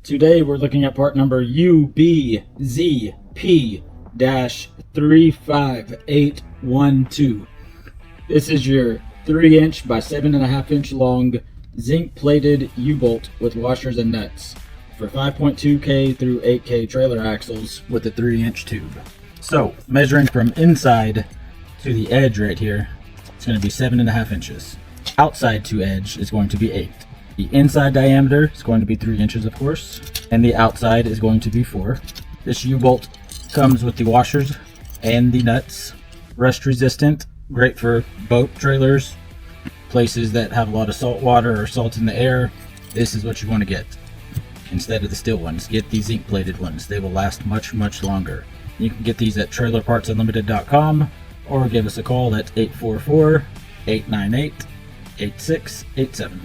Today we're looking at part number UBZP-35812. This is your 3-inch by 7.5-inch long zinc-plated U-bolt with washers and nuts for 5.2K through 8K trailer axles with a 3-inch tube. So, measuring from inside to the edge right here, it's going to be 7.5 inches. Outside to edge is going to be 8. The inside diameter is going to be 3 inches, of course, and the outside is going to be 4. This U-bolt comes with the washers and the nuts. Rust resistant, great for boat trailers, places that have a lot of salt water or salt in the air. This is what you want to get instead of the steel ones. Get these zinc plated ones. They will last much longer. You can get these at trailerpartsunlimited.com or give us a call at 844-898-8687.